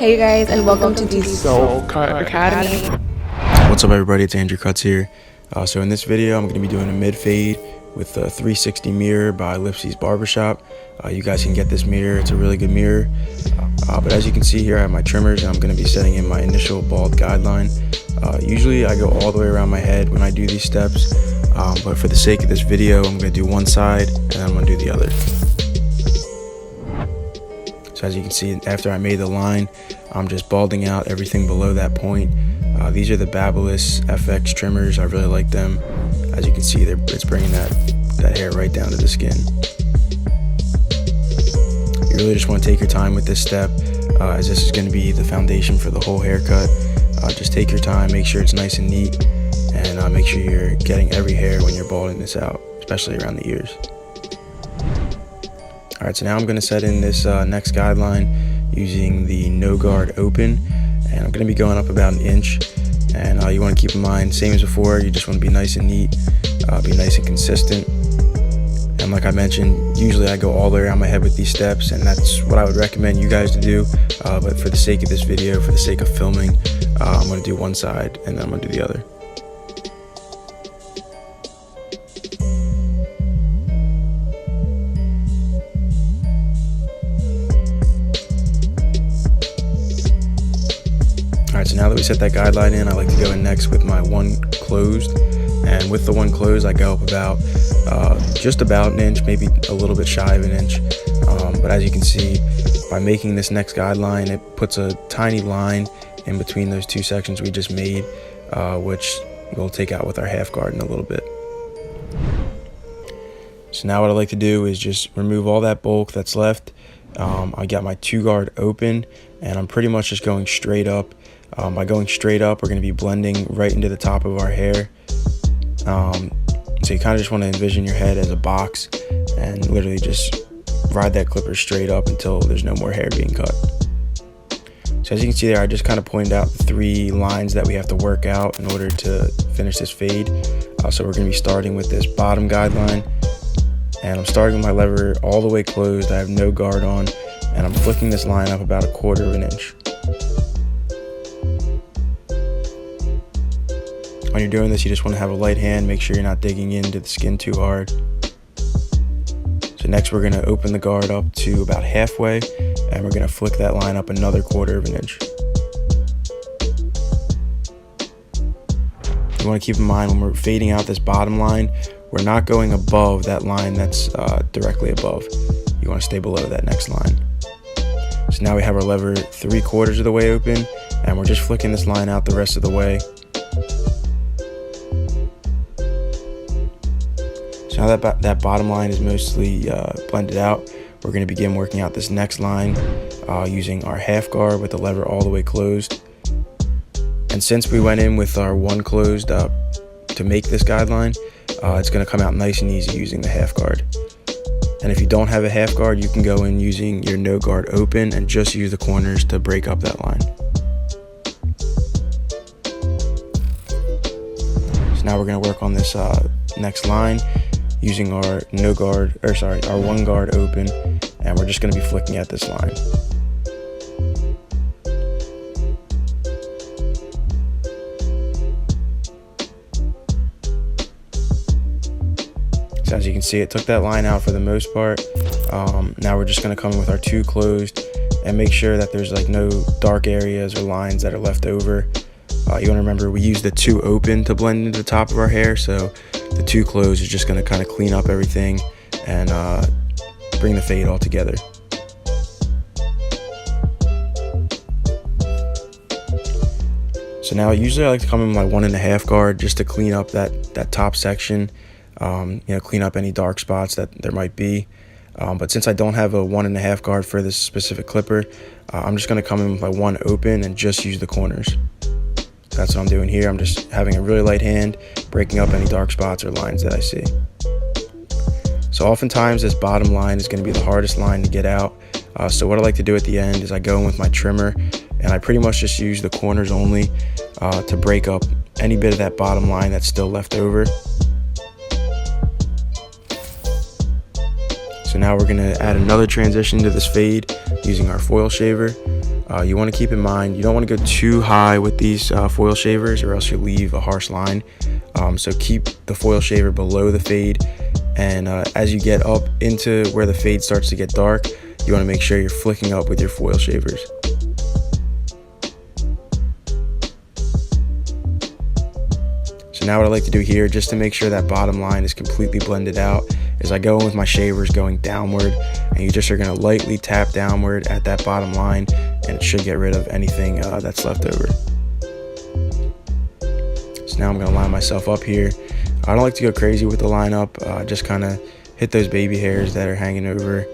Hey guys, and welcome to the SELFCUT Academy. What's up everybody, it's Andrew Cuts here. So in this video I'm going to be doing a mid-fade with a 360 mirror by LipFi's BarberShop. You guys can get this mirror, it's a really good mirror. But as you can see here, I have my trimmers and I'm going to be setting in my initial bald guideline. Usually I go all the way around my head when I do these steps, but for the sake of this video I'm going to do one side and then I'm going to do the other. So as you can see, after I made the line, I'm just balding out everything below that point. These are the BarberShop FX trimmers. I really like them. As you can see, it's bringing that hair right down to the skin. You really just want to take your time with this step, as this is going to be the foundation for the whole haircut. Just take your time, make sure it's nice and neat, and make sure you're getting every hair when you're balding this out, especially around the ears. Alright, so now I'm going to set in this next guideline using the no guard open, and I'm going to be going up about 1 inch. And you want to keep in mind, same as before, you just want to be nice and neat, be nice and consistent. And like I mentioned, usually I go all the way around my head with these steps, and that's what I would recommend you guys to do. But for the sake of this video, for the sake of filming, I'm going to do one side and then I'm going to do the other. Alright, so now that we set that guideline in, I like to go in next with my one closed. And with the one closed, I go up about just about 1 inch, maybe a little bit shy of 1 inch. But as you can see, by making this next guideline, it puts a tiny line in between those two sections we just made, which we'll take out with our half guard in a little bit. So now what I like to do is just remove all that bulk that's left. I got my 2 guard open, and I'm pretty much just going straight up. By going straight up, we're going to be blending right into the top of our hair. So you kind of just want to envision your head as a box and literally just ride that clipper straight up until there's no more hair being cut. So as you can see there, I just kind of pointed out the 3 lines that we have to work out in order to finish this fade. So we're going to be starting with this bottom guideline, and I'm starting with my lever all the way closed. I have no guard on, and I'm flicking this line up about 1/4 inch. When you're doing this, you just want to have a light hand, make sure you're not digging into the skin too hard. So next we're going to open the guard up to about halfway, and we're going to flick that line up another 1/4 inch. You want to keep in mind, when we're fading out this bottom line, we're not going above that line that's directly above. You want to stay below that next line. So now we have our lever 3/4 of the way open, and we're just flicking this line out the rest of the way. So now that bottom line is mostly blended out, we're going to begin working out this next line using our half guard with the lever all the way closed. And since we went in with our one closed to make this guideline, it's going to come out nice and easy using the half guard. And if you don't have a half guard, you can go in using your no guard open and just use the corners to break up that line. So now we're going to work on this next line using our our one guard open, and we're just going to be flicking at this line. So as you can see, it took that line out for the most part. Now we're just going to come in with our 2 closed and make sure that there's like no dark areas or lines that are left over. You want to remember, we used the 2 open to blend into the top of our hair, so the 2 closed is just going to kind of clean up everything and bring the fade all together. So now usually I like to come in with my 1.5 guard just to clean up that top section, clean up any dark spots that there might be. But since I don't have a 1.5 guard for this specific clipper, I'm just going to come in with my 1 open and just use the corners. That's what I'm doing here. I'm just having a really light hand, breaking up any dark spots or lines that I see. So oftentimes this bottom line is going to be the hardest line to get out. So what I like to do at the end is I go in with my trimmer, and I pretty much just use the corners only to break up any bit of that bottom line that's still left over. So now we're going to add another transition to this fade using our foil shaver. You want to keep in mind, you don't want to go too high with these foil shavers, or else you'll leave a harsh line. So keep the foil shaver below the fade, and as you get up into where the fade starts to get dark, you want to make sure you're flicking up with your foil shavers. So now what I like to do here, just to make sure that bottom line is completely blended out, is I go in with my shavers going downward, and you just are going to lightly tap downward at that bottom line, and it should get rid of anything that's left over. So now I'm going to line myself up here. I don't like to go crazy with the lineup, just kind of hit those baby hairs that are hanging over.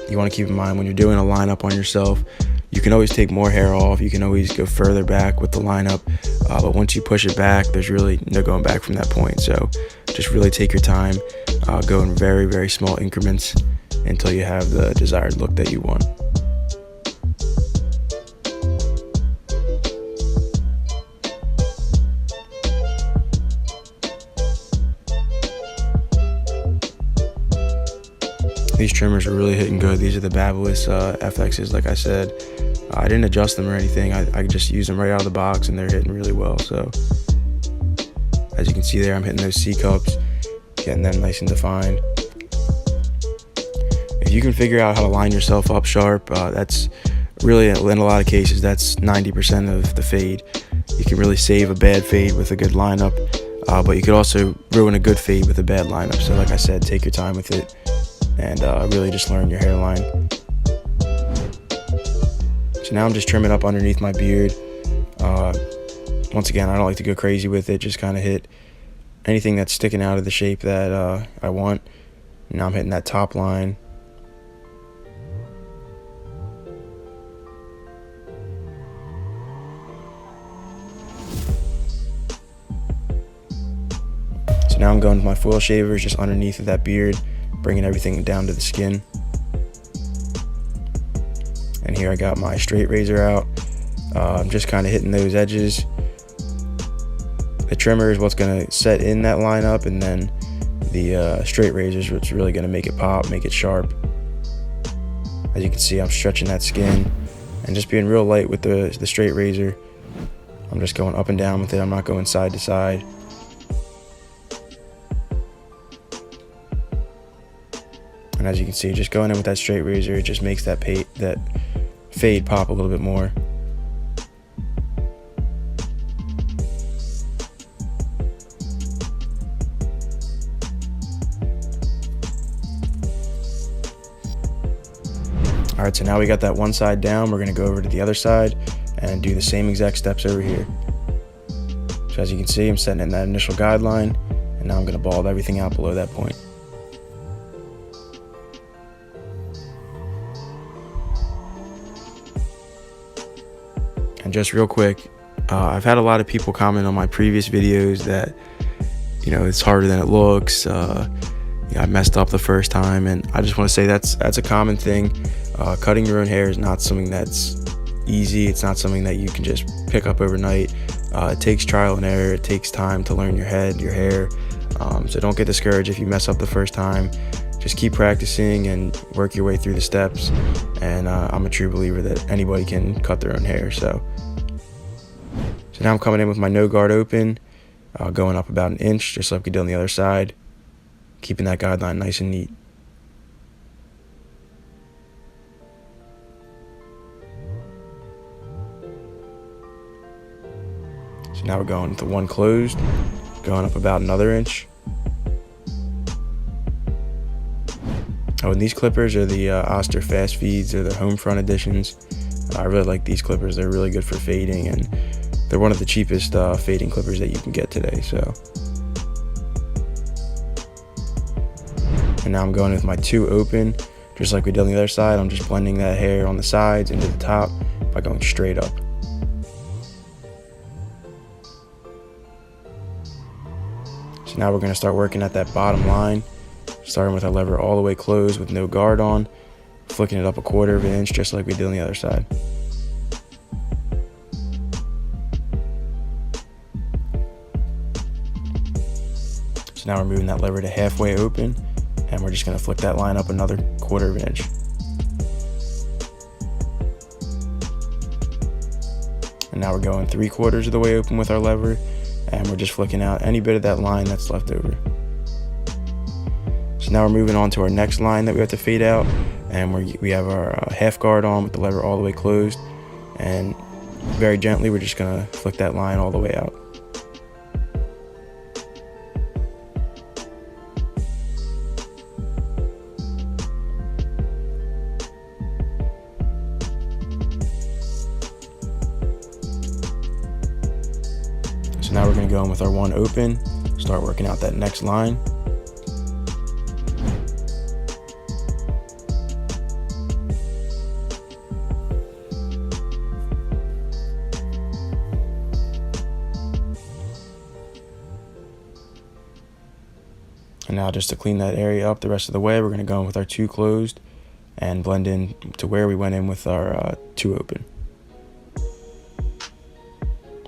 You want to keep in mind when you're doing a lineup on yourself, you can always take more hair off, you can always go further back with the lineup, but once you push it back, there's really no going back from that point. So just really take your time, go in very, very small increments until you have the desired look that you want. These trimmers are really hitting good. These are the Babyliss FXs, like I said. I didn't adjust them or anything. I just used them right out of the box, and they're hitting really well. So as you can see there, I'm hitting those C cups, getting them nice and defined. If you can figure out how to line yourself up sharp, that's really, in a lot of cases, that's 90% of the fade. You can really save a bad fade with a good lineup, but you could also ruin a good fade with a bad lineup. So like I said, take your time with it, and really just learn your hairline. So now I'm just trimming up underneath my beard. Once again, I don't like to go crazy with it, just kind of hit anything that's sticking out of the shape that I want. Now I'm hitting that top line. So now I'm going with my foil shavers just underneath of that beard, bringing everything down to the skin. And here I got my straight razor out. I'm just kind of hitting those edges. The trimmer is what's going to set in that lineup, and then the straight razor is what's really going to make it pop, make it sharp. As you can see, I'm stretching that skin and just being real light with the straight razor. I'm just going up and down with it. I'm not going side to side. And as you can see, just going in with that straight razor, it just makes that fade pop a little bit more. All right, so now we got that one side down. We're gonna go over to the other side and do the same exact steps over here. So as you can see, I'm setting in that initial guideline, and now I'm gonna bald everything out below that point. And just real quick, I've had a lot of people comment on my previous videos that, you know, it's harder than it looks. I messed up the first time, and I just want to say that's a common thing. Cutting your own hair is not something that's easy. It's not something that you can just pick up overnight. It takes trial and error. It takes time to learn your head, your hair. So don't get discouraged if you mess up the first time. Just keep practicing and work your way through the steps. And I'm a true believer that anybody can cut their own hair. So now I'm coming in with my no guard open, going up about 1 inch, just like we did on the other side, keeping that guideline nice and neat. So now we're going with the one closed, going up about another inch. Oh, and these clippers are the Oster Fast Feeds. They're the home front editions. I really like these clippers. They're really good for fading, and they're one of the cheapest fading clippers that you can get today. So, and now I'm going with my 2 open, just like we did on the other side. I'm just blending that hair on the sides into the top by going straight up. So now we're going to start working at that bottom line, starting with our lever all the way closed with no guard on, flicking it up 1/4 inch just like we did on the other side. So now we're moving that lever to halfway open, and we're just going to flick that line up another 1/4 inch. And now we're going 3/4 of the way open with our lever, and we're just flicking out any bit of that line that's left over. So now we're moving on to our next line that we have to fade out, and we have our half guard on with the lever all the way closed, and very gently we're just gonna flick that line all the way out. So now we're going to go in with our one open, start working out that next line. And now just to clean that area up the rest of the way, we're going to go in with our two closed and blend in to where we went in with our two open.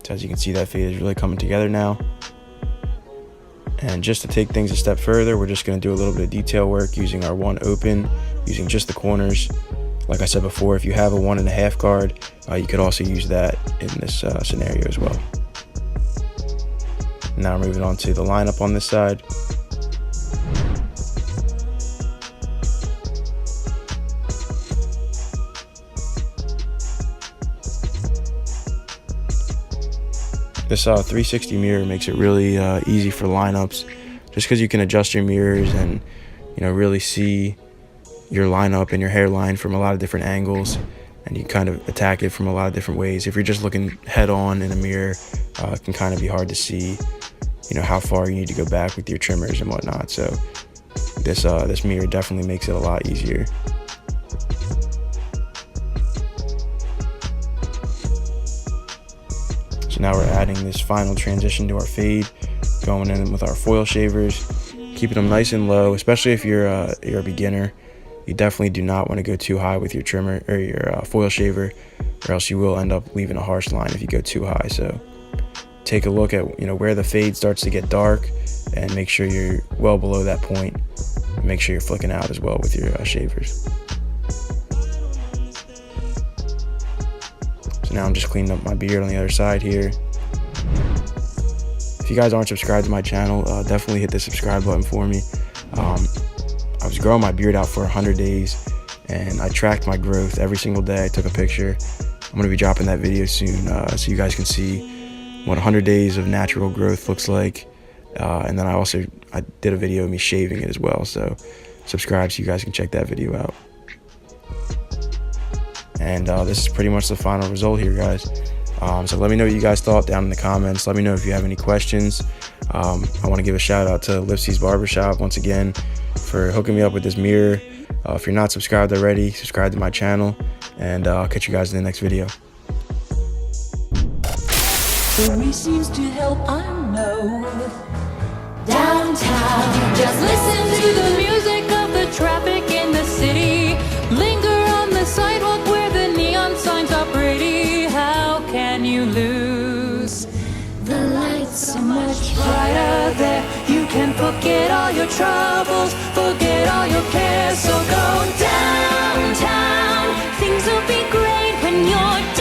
So as you can see, that fade is really coming together now. And just to take things a step further, we're just going to do a little bit of detail work using our one open, using just the corners. Like I said before, if you have a 1.5 guard, you could also use that in this scenario as well. Now we're moving on to the lineup on this side. This 360 mirror makes it really easy for lineups, just because you can adjust your mirrors and really see your lineup and your hairline from a lot of different angles, and you kind of attack it from a lot of different ways. If you're just looking head on in a mirror, it can kind of be hard to see how far you need to go back with your trimmers and whatnot. So this mirror definitely makes it a lot easier. So now we're adding this final transition to our fade, going in with our foil shavers, keeping them nice and low, especially if you're a beginner. You definitely do not want to go too high with your trimmer or your foil shaver, or else you will end up leaving a harsh line if you go too high. So take a look at where the fade starts to get dark, and make sure you're well below that point. Make sure you're flicking out as well with your shavers. So now I'm just cleaning up my beard on the other side here. If you guys aren't subscribed to my channel, definitely hit the subscribe button for me. I was growing my beard out for 100 days, and I tracked my growth every single day. I took a picture. I'm going to be dropping that video soon, so you guys can see what 100 days of natural growth looks like. And then I did a video of me shaving it as well, so subscribe so you guys can check that video out. And this is pretty much the final result here, guys. So let me know what you guys thought down in the comments. Let me know if you have any questions. I want to give a shout out to LipFi's BarberShop once again for hooking me up with this mirror. If you're not subscribed already, subscribe to my channel, and I'll catch you guys in the next video. Seems to help, I know. Downtown, just listen to the music of the traffic in the city. Linger on the sidewalk where the neon signs are pretty. How can you lose? The lights are much brighter there. You can forget all your troubles, forget all your cares. So go downtown, things will be great when you're